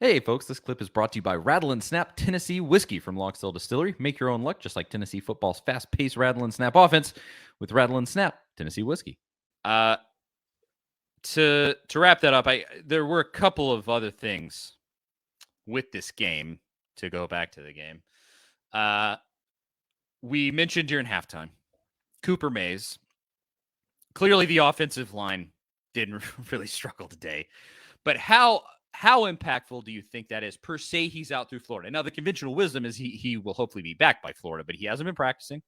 Hey folks, this clip is brought to you by Rattle and Snap Tennessee Whiskey from Logsdale Distillery. Make your own luck just like Tennessee football's fast-paced Rattle and Snap offense with Rattle and Snap Tennessee Whiskey. To wrap that up, there were a couple of other things with this game to go back to the game. We mentioned during halftime, Cooper Mays. Clearly, the offensive line didn't really struggle today. But how impactful do you think that is? Per se, he's out through Florida. Now, the conventional wisdom is he will hopefully be back by Florida, but he hasn't been practicing.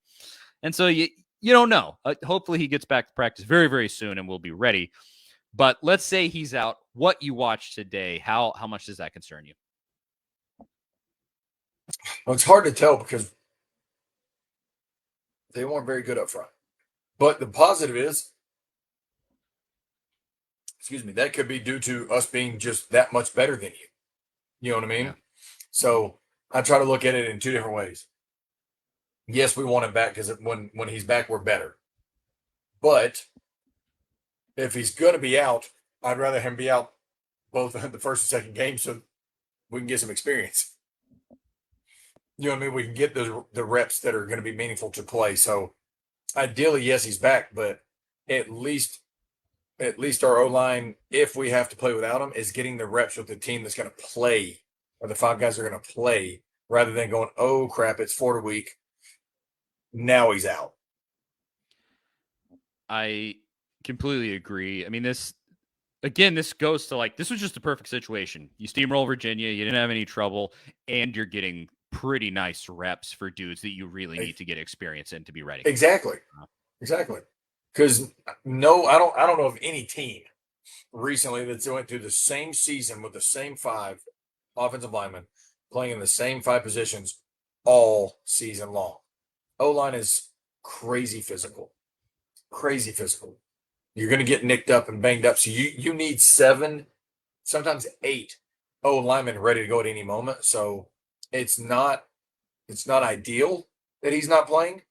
And so you don't know. Hopefully he gets back to practice very, very soon and will be ready. But let's say he's out. What you watched today, how much does that concern you? Well, it's hard to tell because they weren't very good up front. But the positive is, that could be due to us being just that much better than you. You know what I mean? Yeah. So I try to look at it in two different ways. Yes, we want him back because when he's back, we're better. But if he's going to be out, I'd rather him be out both the first and second game so we can get some experience. You know what I mean? We can get the reps that are going to be meaningful to play. So ideally, yes, he's back, but at least our O-line, if we have to play without him, is getting the reps with the team that's going to play, or the five guys are going to play, rather than going, oh, crap, it's Florida week. Now he's out. I completely agree. I mean, this goes to this was just a perfect situation. You steamroll Virginia, you didn't have any trouble, and you're getting pretty nice reps for dudes that you really need to get experience in to be ready. Exactly. Because I don't know of any team recently that's went through the same season with the same five offensive linemen playing in the same five positions all season long. O-line is crazy physical. You're going to get nicked up and banged up. So you need 7, sometimes 8 O-linemen ready to go at any moment. So it's not ideal that he's not playing,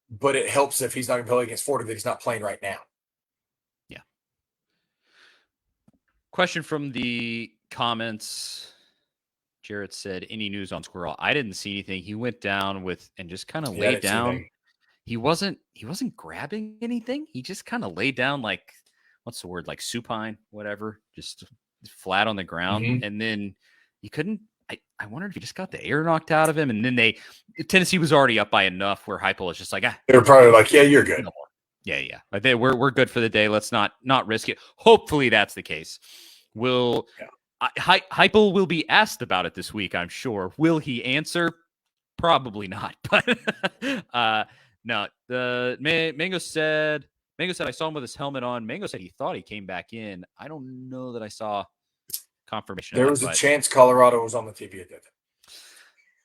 but it helps if he's not going to play against Florida that he's not playing right now. Yeah. Question from the comments. Jarrett said, any news on Squirrel? I didn't see anything. He went down and just kind of laid down. He wasn't grabbing anything. He just kind of laid down what's the word? Like supine, whatever, just flat on the ground. Mm-hmm. And then you couldn't, I wondered if he just got the air knocked out of him. And then Tennessee was already up by enough where Heupel was just like, they were probably like, yeah, you're good. No more. Yeah. We're good for the day. Let's not risk it. Hopefully that's the case. Heupel will be asked about it this week, I'm sure. Will he answer? Probably not. But no, the Mango said I saw him with his helmet on. Mango said he thought he came back in. I don't know that I saw confirmation. There was a chance Colorado was on the TV at that time.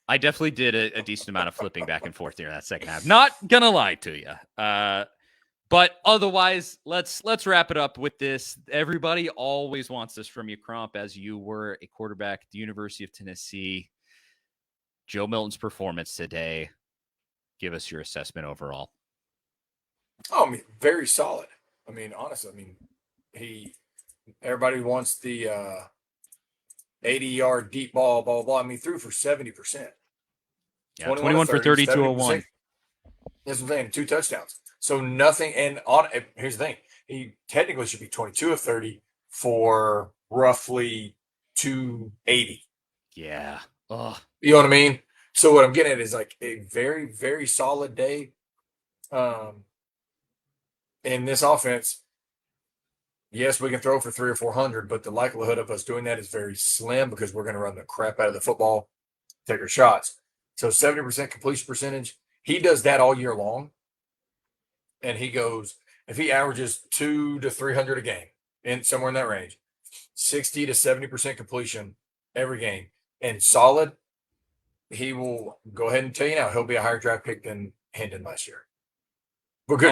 I definitely did a decent amount of flipping back and forth there in that second half. Not gonna lie to you. But otherwise, let's wrap it up with this. Everybody always wants this from you, Crump, as you were a quarterback at the University of Tennessee. Joe Milton's performance today. Give us your assessment overall. Oh, I mean, very solid. I mean, honestly, everybody wants the 80-yard deep ball, blah, blah, blah. I mean, threw for 70%. Yeah, 21 for 30, 201. That's what I'm saying, 2 touchdowns. So nothing, and here's the thing. He technically should be 22 of 30 for roughly 280. Yeah. Ugh. You know what I mean? So what I'm getting at is like a very, very solid day in this offense. Yes, we can throw for 300 or 400, but the likelihood of us doing that is very slim because we're going to run the crap out of the football, take our shots. So 70% completion percentage. He does that all year long. And he goes, if he averages 200 to 300 a game, and somewhere in that range, 60 to 70% completion every game, and solid, he will go ahead and tell you now he'll be a higher draft pick than Hendon last year.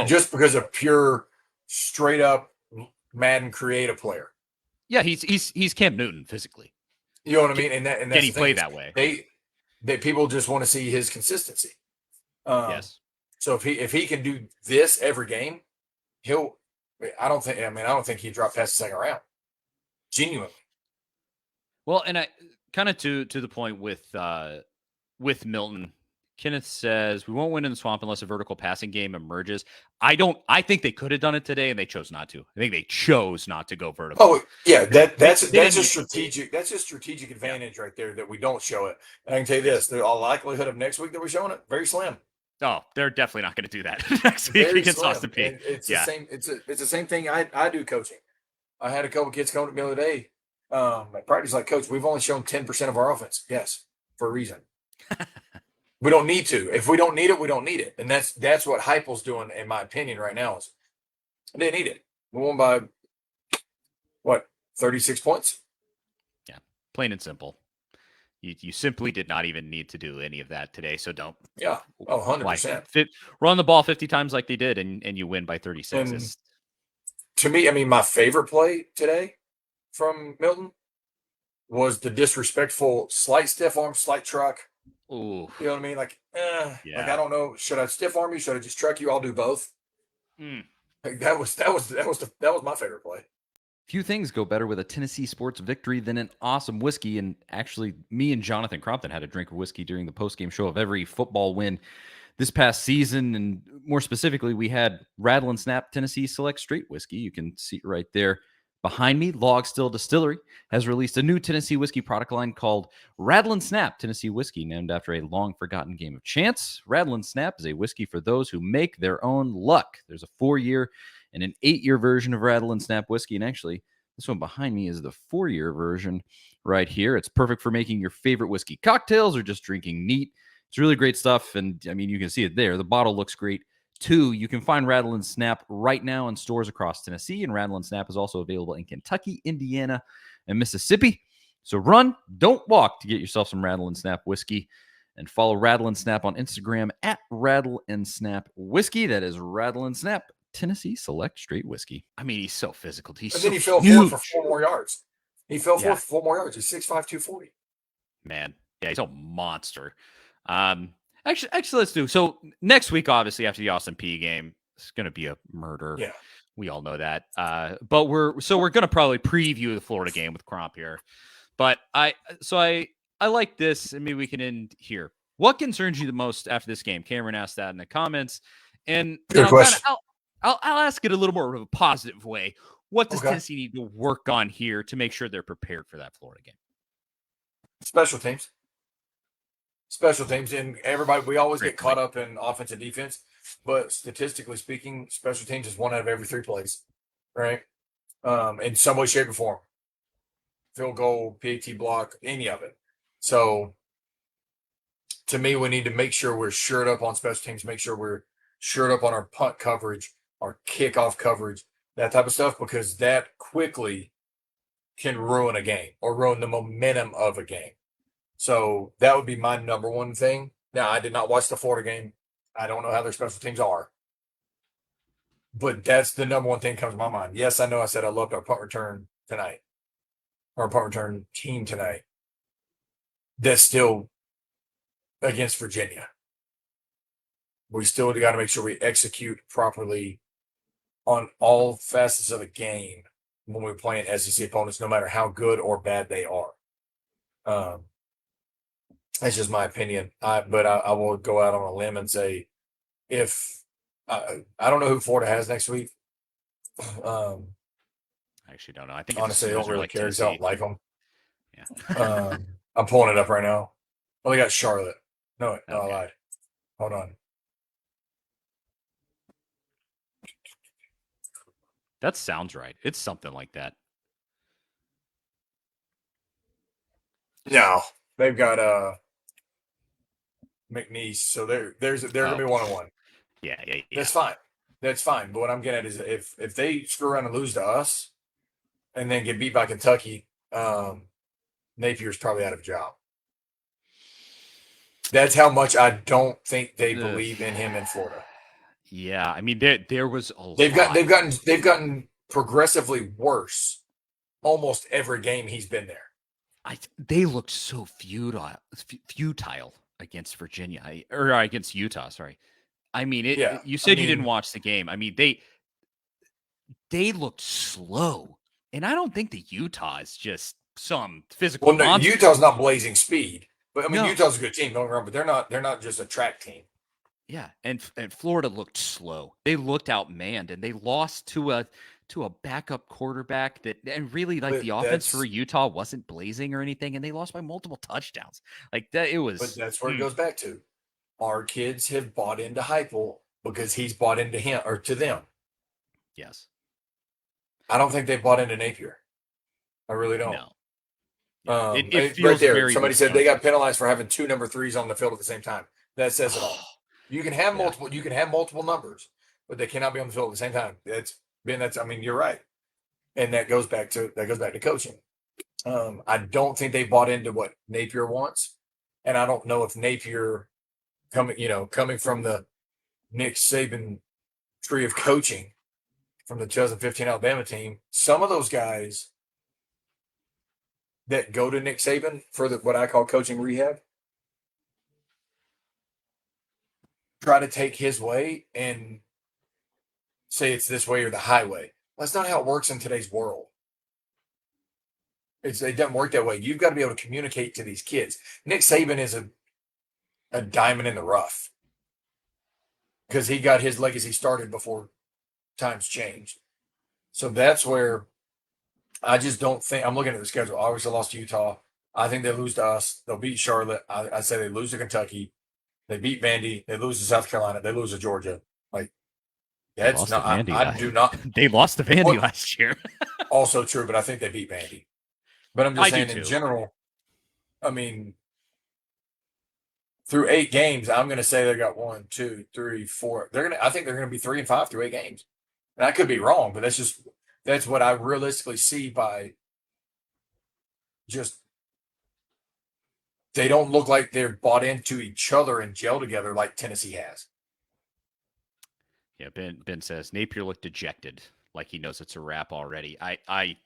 Just because of pure, straight up Madden creative player. Yeah, he's Cam Newton physically. You know what I mean? And that's can he play that way? They people just want to see his consistency. Yes. So if he can do this every game, I don't think he dropped past the second round. Genuinely. Well, and I kind of to the point with Milton. Kenneth says we won't win in the swamp unless a vertical passing game emerges. I think they could have done it today, and they chose not to. I think they chose not to go vertical. Oh yeah, that's They a didn't- strategic advantage right there that we don't show it. And I can tell you this: the likelihood of next week that we're showing it very slim. Oh, they're definitely not going to do that next week Very against slim. Austin Peay. And it's Yeah. the same. It's the same thing I do coaching. I had a couple kids come to me the other day at practice, like, Coach, we've only shown 10% of our offense. Yes, for a reason. We don't need to. If we don't need it, we don't need it. And that's what Heupel's doing, in my opinion, right now. Is they need it. We won by what, 36 points? Yeah, plain and simple. You simply did not even need to do any of that today, so don't. Yeah. Oh, 100%. Run the ball 50 times like they did, and you win by 36. And to me, I mean, my favorite play today from Milton was the disrespectful slight stiff arm, slight truck. Ooh. You know what I mean? Like, Yeah. like, I don't know. Should I stiff arm you? Should I just truck you? I'll do both. Like, that was my favorite play. Few things go better with a Tennessee sports victory than an awesome whiskey. And actually, me and Jonathan Crompton had a drink of whiskey during the postgame show of every football win this past season. And more specifically, we had Rattle and Snap Tennessee Select Straight Whiskey. You can see it right there behind me. Log Still Distillery has released a new Tennessee whiskey product line called Rattle and Snap Tennessee Whiskey, named after a long-forgotten game of chance. Rattle and Snap is a whiskey for those who make their own luck. There's a 4-year and an 8-year version of Rattle and Snap whiskey, and actually, this one behind me is the 4-year version right here. It's perfect for making your favorite whiskey cocktails or just drinking neat. It's really great stuff, and I mean, you can see it there. The bottle looks great. 2, you can find Rattle and Snap right now in stores across Tennessee, and Rattle and Snap is also available in Kentucky, Indiana, and Mississippi. So run, don't walk to get yourself some Rattle and Snap whiskey, and follow Rattle and Snap on Instagram at Rattle and Snap Whiskey. That is Rattle and Snap Tennessee Select Straight Whiskey. I mean, he's so physical. And then he fell huge. forward for 4 more yards. He fell forward for 4 more yards. He's 6'5", 240. Man, yeah, he's a monster. Actually, let's do. So next week, obviously, after the Austin Peay game, it's going to be a murder. Yeah, we all know that. But we're going to probably preview the Florida game with Cromp here. But I like this, and maybe we can end here. What concerns you the most after this game? Cameron asked that in the comments, and good question. I'll ask it a little more of a positive way. What does Tennessee need to work on here to make sure they're prepared for that Florida game? Special teams. And everybody, we always get caught up in offense and defense, but statistically speaking, special teams is 1 out of every 3 plays, right? In some way, shape, or form. Field goal, PAT block, any of it. So, to me, we need to make sure we're shored up on special teams, make sure we're shored up on our punt coverage, our kickoff coverage, that type of stuff, because that quickly can ruin a game or ruin the momentum of a game. So that would be my number one thing. Now, I did not watch the Florida game. I don't know how their special teams are. But that's the number one thing that comes to my mind. Yes, I know I said I loved our punt return tonight. Our punt return team tonight. That's still against Virginia. We still got to make sure we execute properly on all facets of the game when we're playing SEC opponents, no matter how good or bad they are. That's just my opinion. But I will go out on a limb and say, if I don't know who Florida has next week. I actually don't know. I think honestly, I don't really care because I don't like them. Yeah. I'm pulling it up right now. Oh, they got Charlotte. No, I lied. Hold on. That sounds right. It's something like that. No, they've got McNeese, so they're gonna be 1-1. Yeah. That's fine. But what I'm getting at is if they screw around and lose to us, and then get beat by Kentucky, Napier's probably out of a job. That's how much I don't think they believe in him in Florida. Yeah, I mean there was a they've gotten progressively worse almost every game he's been there. They looked so futile against Virginia or against Utah. Sorry, I mean You said you didn't watch the game. I mean they looked slow, and I don't think the Utah is just some physical Well, no, monsters. Utah's not blazing speed, but I mean, No. Utah's a good team. Don't get me wrong, but they're not just a track team. Yeah, and Florida looked slow. They looked outmanned, and they lost to a backup quarterback and really like But the offense for Utah wasn't blazing or anything, and they lost by multiple touchdowns. Like that, it was. But that's where it goes back to. Our kids have bought into Heupel because he's bought into him or to them. Yes. I don't think they bought into Napier. I really don't. No. It feels right there. Somebody said they got penalized for having 2 number 3s on the field at the same time. That says it all. You can have multiple. You can have multiple numbers, but they cannot be on the field at the same time. I mean, you're right, and that goes back to coaching. I don't think they bought into what Napier wants, and I don't know if Napier coming from the Nick Saban tree of coaching from the 2015 Alabama team. Some of those guys that go to Nick Saban for what I call coaching rehab try to take his way and say it's this way or the highway. That's not how it works in today's world. It doesn't work that way. You've got to be able to communicate to these kids. Nick Saban is a diamond in the rough because he got his legacy started before times changed. So that's where I just don't think. I'm looking at the schedule. Obviously lost to Utah. I think they lose to us. They'll beat Charlotte. I say they lose to Kentucky. They beat Vandy. They lose to South Carolina. They lose to Georgia. Like, that's not. I do not. They lost to Vandy last year. Also true, but I think they beat Vandy. But I'm just saying in too. general. I mean, through 8 games, I'm going to say they got 1, 2, 3, 4. I think they're going to be 3-5 through 8 games. And I could be wrong, but that's what I realistically see by just. They don't look like they're bought into each other and gel together like Tennessee has. Yeah, Ben says Napier looked dejected, like he knows it's a wrap already. I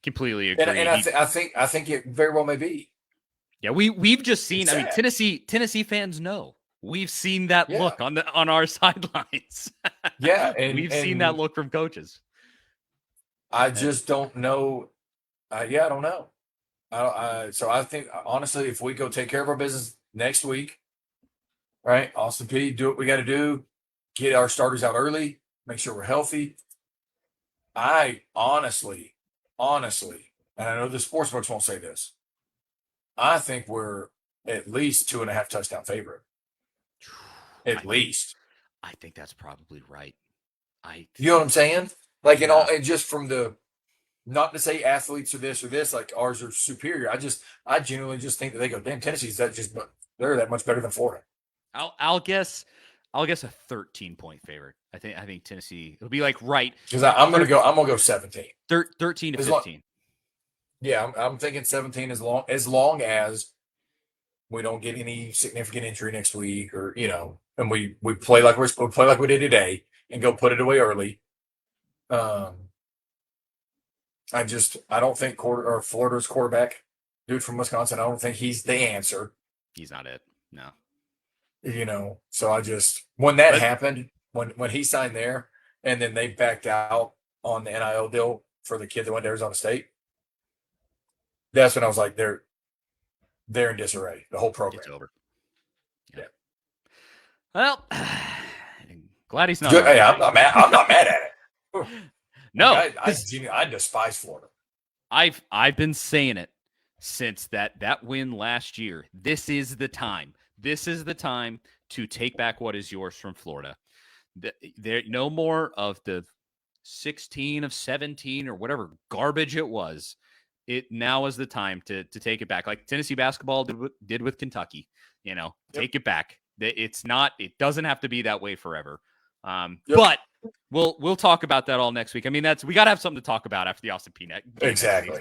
completely agree. And I think it very well may be. Yeah, we've just seen. I mean, Tennessee fans know we've seen that look on our sidelines. Yeah, we've seen that look from coaches. I just don't know. I don't know. So I think honestly, if we go take care of our business next week, right? Austin P, do what we got to do, get our starters out early, make sure we're healthy. I honestly, and I know the sportsbooks won't say this, I think we're at least 2.5 touchdown favorite. At least. I think that's probably right. You know what I'm saying? Like and just from the. Not to say athletes or this, like ours are superior. I genuinely just think that they go, damn, Tennessee's they're that much better than Florida. I'll guess a 13-point favorite. I think Tennessee. It'll be like right because I'm gonna go 17. 13 to 15. Yeah, I'm thinking 17 as long as we don't get any significant injury next week, or and we play like we did today and go put it away early. I don't think Florida's quarterback, dude from Wisconsin, I don't think he's the answer. He's not it. No. So when that happened, when he signed there and then they backed out on the NIL deal for the kid that went to Arizona State, that's when I was like, they're in disarray. The whole program. It's over. Yeah. Well, glad he's not. Hey, I'm not mad at it. No, I despise Florida. I've been saying it since that win last year. This is the time. This is the time to take back what is yours from Florida. There no more of the 16 of 17 or whatever garbage it was. It now is the time to take it back, like Tennessee basketball did with Kentucky. Take it back. It doesn't have to be that way forever. But we'll talk about that all next week. I mean, we got to have something to talk about after the Austin P net. Exactly.